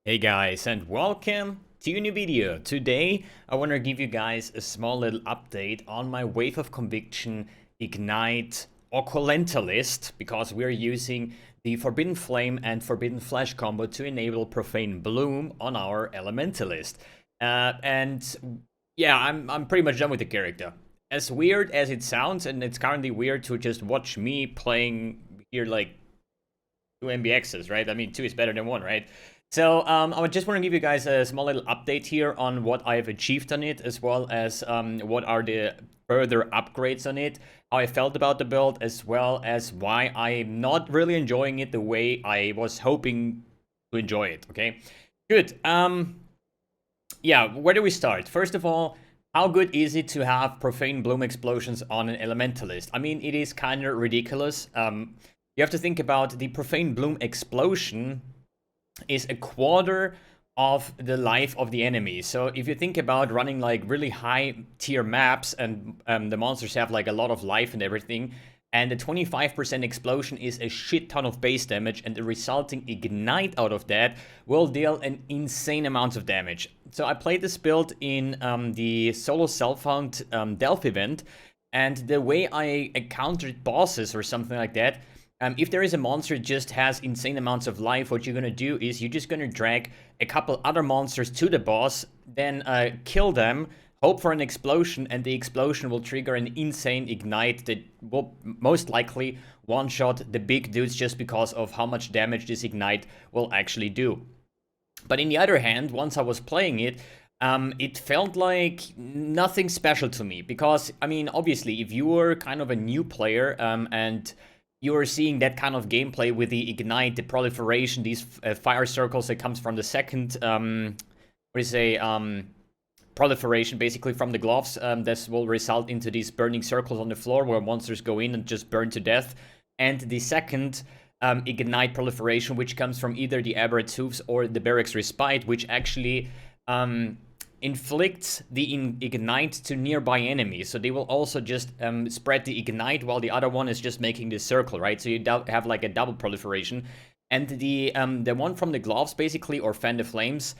Hey guys, and welcome to a new video. Today I want to give you guys a small little update on my Wave of Conviction Ignite Occulentalist, because we're using the Forbidden Flame and Forbidden Flash combo to enable Profane Bloom on our Elementalist. And yeah, I'm pretty much done with the character. As weird as it sounds, and it's currently weird to just watch me playing here like 2 MBXs, right? I mean, 2 is better than 1, right? So I just want to give you guys a small little update here on what I've achieved on it, as well as what are the further upgrades on it, how I felt about the build, as well as why I'm not really enjoying it the way I was hoping to enjoy it, okay? Good. Yeah, where do we start? First of all, how good is it to have Profane Bloom explosions on an Elementalist? I mean, it is kind of ridiculous. You have to think about the Profane Bloom explosion is a quarter of the life of the enemy. So if you think about running like really high tier maps and the monsters have like a lot of life and everything, and the 25% explosion is a shit ton of base damage, and the resulting ignite out of that will deal an insane amount of damage. So I played this build in the solo self-found Delph event, and the way I encountered bosses or something like that, if there is a monster that just has insane amounts of life, what you're gonna do is you're just gonna drag a couple other monsters to the boss, then kill them, hope for an explosion, and the explosion will trigger an insane ignite that will most likely one-shot the big dudes just because of how much damage this ignite will actually do. But in the other hand, once I was playing it, it felt like nothing special to me, because, I mean, obviously, if you were kind of a new player and you're seeing that kind of gameplay with the ignite, the proliferation, these fire circles that comes from the second, proliferation, basically from the gloves. This will result into these burning circles on the floor where monsters go in and just burn to death. And the second ignite proliferation, which comes from either the Aberrant's Hooves or the Barracks Respite, which actually inflicts the ignite to nearby enemies. So they will also just spread the ignite while the other one is just making this circle, right? So you have like a double proliferation. And the one from the gloves, basically, or Fan the Flames,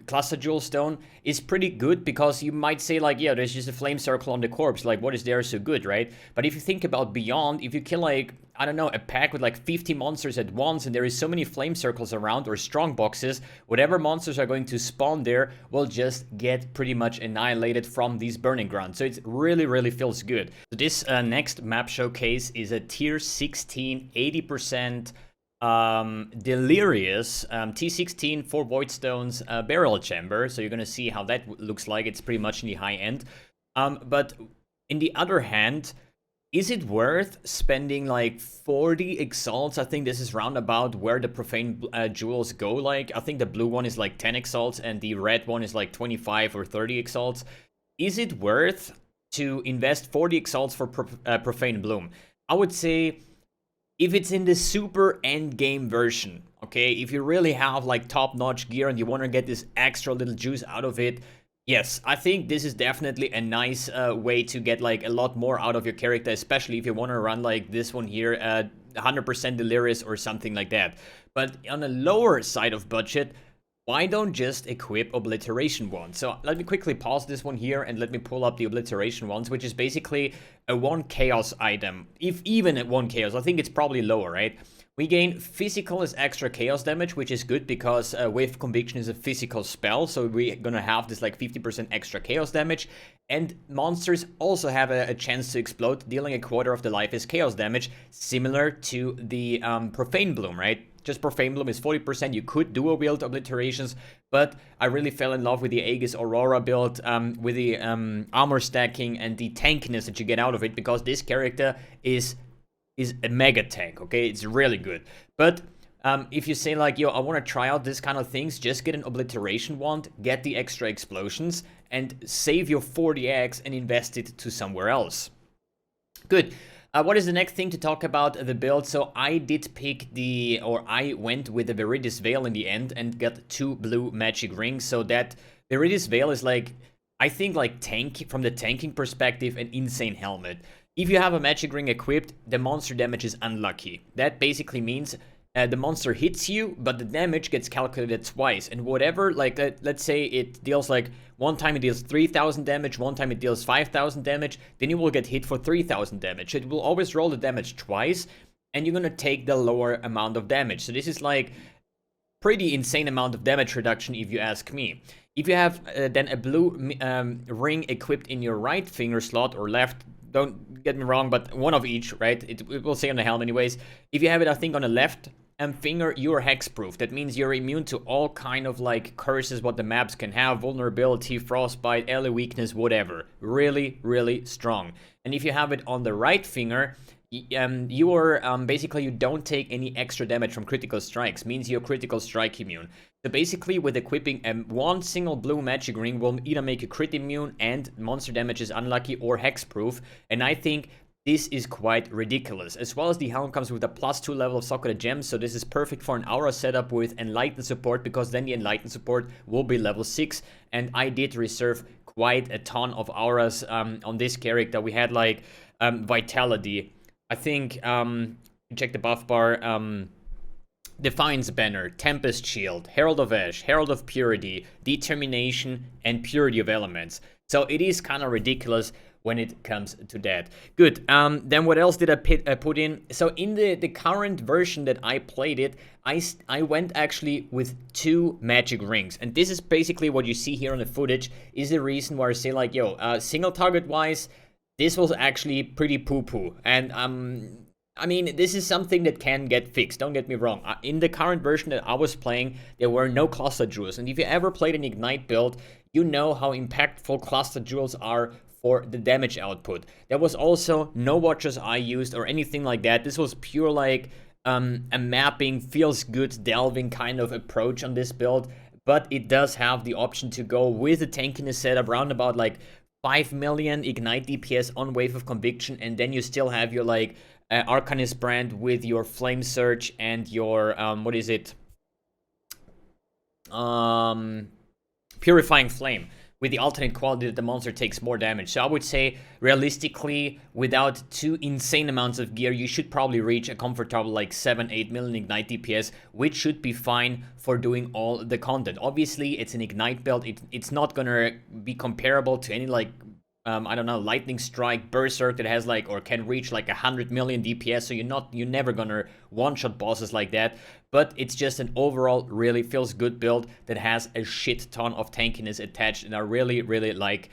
Cluster Jewel Stone, is pretty good, because you might say like, yeah, there's just a flame circle on the corpse, like what is there so good, right? But if you think about beyond, if you kill like, I don't know, a pack with like 50 monsters at once, and there is so many flame circles around, or strong boxes, whatever monsters are going to spawn there will just get pretty much annihilated from these burning grounds. So it really, really feels good. So this next map showcase is a tier 16, 80% Delirious T16 4 Void Stones barrel chamber. So you're gonna see how that looks like. It's pretty much in the high end. But in the other hand, is it worth spending like 40 exalts? I think this is roundabout where the profane jewels go. Like, I think the blue one is like 10 exalts and the red one is like 25 or 30 exalts. Is it worth to invest 40 exalts for profane bloom? I would say, if it's in the super end game version, okay, if you really have like top-notch gear and you want to get this extra little juice out of it, yes, I think this is definitely a nice way to get like a lot more out of your character, especially if you want to run like this one here, 100% Delirious or something like that. But on a lower side of budget, why don't just equip Obliteration Wand? So let me quickly pause this one here and let me pull up the Obliteration Wands, which is basically a 1 chaos item. If even at 1 chaos, I think it's probably lower, right? We gain physical as extra chaos damage, which is good because Wave of Conviction is a physical spell, so we're gonna have this like 50% extra chaos damage. And monsters also have a chance to explode, dealing a quarter of the life as chaos damage, similar to the Profane Bloom, right? Just Profane Bloom is 40%. You could dual wield obliterations, but I really fell in love with the Aegis Aurora build, with the armor stacking and the tankiness that you get out of it, because this character is a mega tank, okay? It's really good. But if you say like, yo, I want to try out this kind of things, just get an Obliteration Wand, get the extra explosions, and save your 40x and invest it to somewhere else. Good. What is the next thing to talk about the build? So I did pick I went with the Viridis Veil in the end and got 2 blue magic rings. So that Viridis Veil is like, I think like from the tanking perspective, an insane helmet. If you have a magic ring equipped, the monster damage is unlucky. That basically means the monster hits you, but the damage gets calculated twice. And whatever, like, let's say it deals like, one time it deals 3,000 damage, one time it deals 5,000 damage, then you will get hit for 3,000 damage. It will always roll the damage twice, and you're gonna take the lower amount of damage. So this is like pretty insane amount of damage reduction if you ask me. If you have then a blue ring equipped in your right finger slot or left, don't get me wrong, but one of each, right? It will say on the helm anyways. If you have it, I think, on the left finger, you're hexproof. That means you're immune to all kind of like curses what the maps can have, vulnerability, frostbite, ally weakness, whatever. Really, really strong. And if you have it on the right finger, you are basically, you don't take any extra damage from critical strikes, means you're critical strike immune. So basically, with equipping one single blue magic ring will either make you crit immune and monster damage is unlucky, or hexproof, and I think this is quite ridiculous. As well as the helm comes with a +2 level of Socket Gems, so this is perfect for an aura setup with Enlighten support, because then the Enlighten support will be level 6, and I did reserve quite a ton of auras on this character. We had like Vitality, I think, check the buff bar, Defiance Banner, Tempest Shield, Herald of Ash, Herald of Purity, Determination, and Purity of Elements. So it is kind of ridiculous when it comes to that. Good, then what else did I put in? So in the current version that I played it, I went actually with 2 magic rings. And this is basically what you see here on the footage, is the reason why I say like, yo, single target wise, this was actually pretty poo-poo. And I mean, this is something that can get fixed, don't get me wrong. In the current version that I was playing, there were no cluster jewels. And if you ever played an Ignite build, you know how impactful cluster jewels are for the damage output. There was also no Watcher's Eye used or anything like that. This was pure like a mapping, feels good, delving kind of approach on this build. But it does have the option to go with the tankiness setup around about like 5 million Ignite DPS on Wave of Conviction, and then you still have your like Arcanist brand with your Flame Surge and your what is it? Purifying Flame, with the alternate quality that the monster takes more damage. So I would say, realistically, without too insane amounts of gear, you should probably reach a comfortable like 7-8 million Ignite DPS, which should be fine for doing all the content. Obviously, it's an Ignite build. It's not gonna be comparable to any like I don't know, Lightning Strike, Berserk that has like, or can reach like 100 million DPS, so you're never gonna one-shot bosses like that, but it's just an overall really feels good build that has a shit ton of tankiness attached, and I really, really like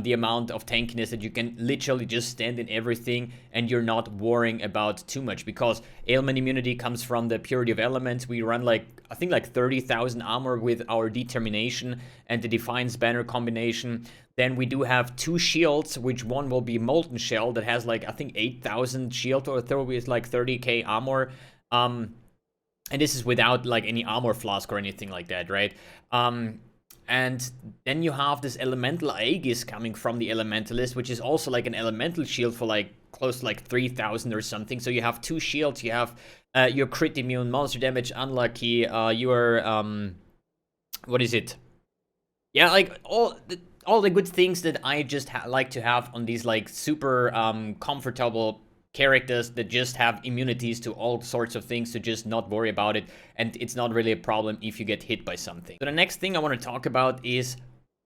the amount of tankiness that you can literally just stand in everything and you're not worrying about too much, because ailment immunity comes from the Purity of Elements. We run like, I think like 30,000 armor with our Determination and the Defiance Banner combination. Then we do have 2 shields, which one will be Molten Shell that has like, I think 8,000 shield, or throw with like 30k armor. And this is without like any armor flask or anything like that, right? And then you have this Elemental Aegis coming from the Elementalist, which is also like an elemental shield for like close to like 3,000 or something. So you have 2 shields, you have your crit immune, monster damage unlucky, your what is it? Yeah, like all the good things that I just like to have on these like super comfortable characters that just have immunities to all sorts of things, to just not worry about it, and it's not really a problem if you get hit by something. So the next thing I want to talk about is,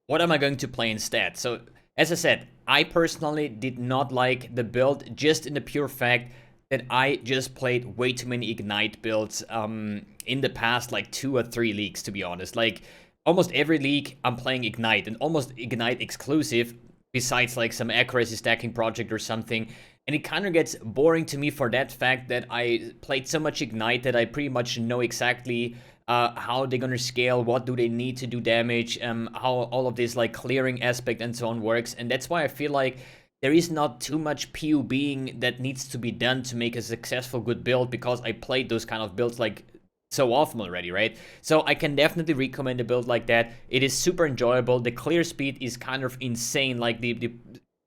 what am I going to play instead? So as I said, I personally did not like the build, just in the pure fact that I just played way too many Ignite builds in the past like 2 or 3 leagues, to be honest. Like almost every league I'm playing Ignite, and almost Ignite exclusive, besides like some accuracy stacking project or something. And it kind of gets boring to me for that fact that I played so much Ignite that I pretty much know exactly how they're gonna scale, what do they need to do damage, how all of this like clearing aspect and so on works. And that's why I feel like there is not too much PUBing that needs to be done to make a successful good build, because I played those kind of builds like so often already, right? So I can definitely recommend a build like that. It is super enjoyable. The clear speed is kind of insane, like the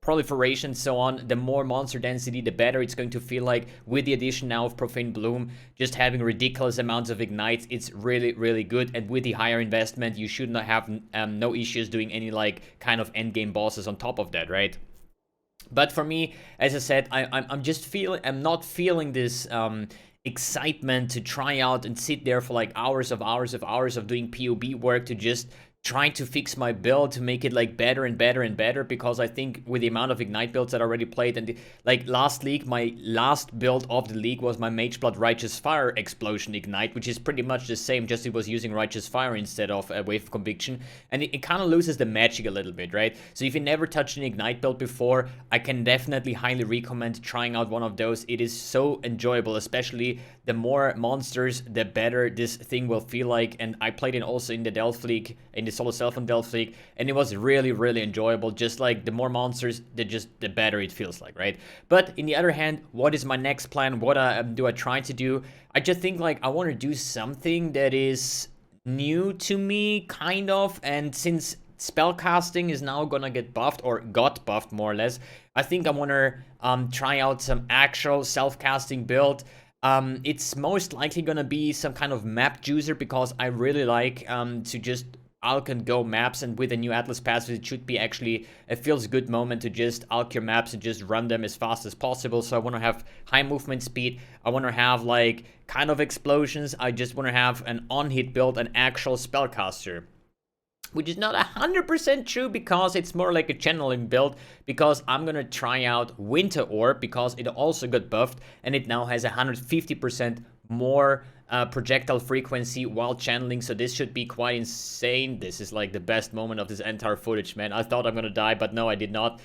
proliferation, so on. The more monster density, the better it's going to feel like, with the addition now of Profane Bloom, just having ridiculous amounts of ignites. It's really, really good, and with the higher investment, you should not have no issues doing any like kind of endgame bosses on top of that, right? But for me, as I said, I'm not feeling this excitement to try out and sit there for like hours of doing POB work to just trying to fix my build to make it like better and better and better, because I think with the amount of Ignite builds that I already played, and like last league, my last build of the league was my Mageblood Righteous Fire Explosion Ignite, which is pretty much the same, just it was using Righteous Fire instead of a Wave of Conviction, and it kind of loses the magic a little bit, right? So if you never touched an Ignite build before, I can definitely highly recommend trying out one of those. It is so enjoyable, especially the more monsters, the better this thing will feel like. And I played it also in the Delph League, in the solo self and Delph League, and it was really, really enjoyable. Just like the more monsters, the better it feels like, right? But in the other hand, what is my next plan? What do I try to do? I just think like I want to do something that is new to me, kind of, and since spellcasting is now gonna get buffed, or got buffed more or less, I think I want to try out some actual self-casting build. It's most likely gonna be some kind of map juicer, because I really like to just alch and go maps, and with the new Atlas passes, it should be actually a feels good moment to just alch your maps and just run them as fast as possible. So I want to have high movement speed, I want to have like kind of explosions, I just want to have an on-hit build, an actual spellcaster. Which is not 100% true, because it's more like a channeling build, because I'm gonna try out Winter Orb, because it also got buffed, and it now has 150% more projectile frequency while channeling, so this should be quite insane. This is like the best moment of this entire footage, man. I thought I'm gonna die, but no, I did not.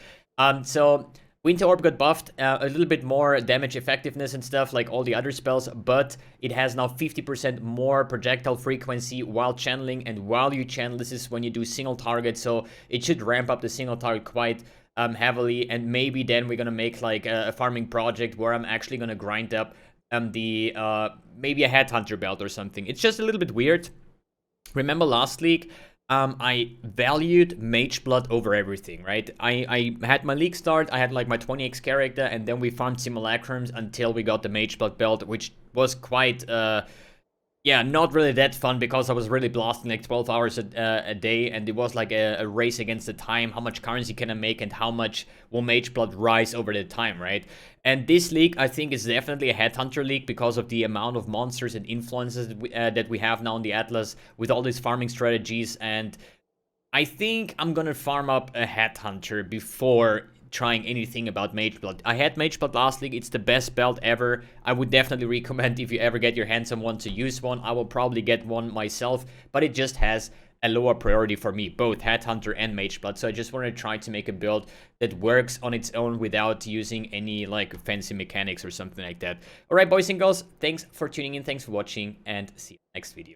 So Winter Orb got buffed, a little bit more damage effectiveness and stuff like all the other spells, but it has now 50% more projectile frequency while channeling, and while you channel, this is when you do single target, so it should ramp up the single target quite heavily, and maybe then we're gonna make like a farming project where I'm actually gonna grind up maybe a Headhunter belt or something. It's just a little bit weird. Remember last league, I valued Mageblood over everything, right? I had my league start, I had like my 20x character, and then we farmed Simulacrums until we got the Mageblood belt, which was quite, yeah, not really that fun, because I was really blasting like 12 hours a day, and it was like a race against the time. How much currency can I make, and how much will Mageblood rise over the time, right? And this league, I think, is definitely a Headhunter league, because of the amount of monsters and influences that we have now in the Atlas, with all these farming strategies. And I think I'm gonna farm up a Headhunter before trying anything about Mageblood. I had Mageblood last league, it's the best belt ever. I would definitely recommend, if you ever get your hands on one, to use one. I will probably get one myself, but it just has a lower priority for me, both Headhunter and Mageblood. So I just want to try to make a build that works on its own without using any like fancy mechanics or something like that. Alright, boys and girls, thanks for tuning in, thanks for watching, and see you next video.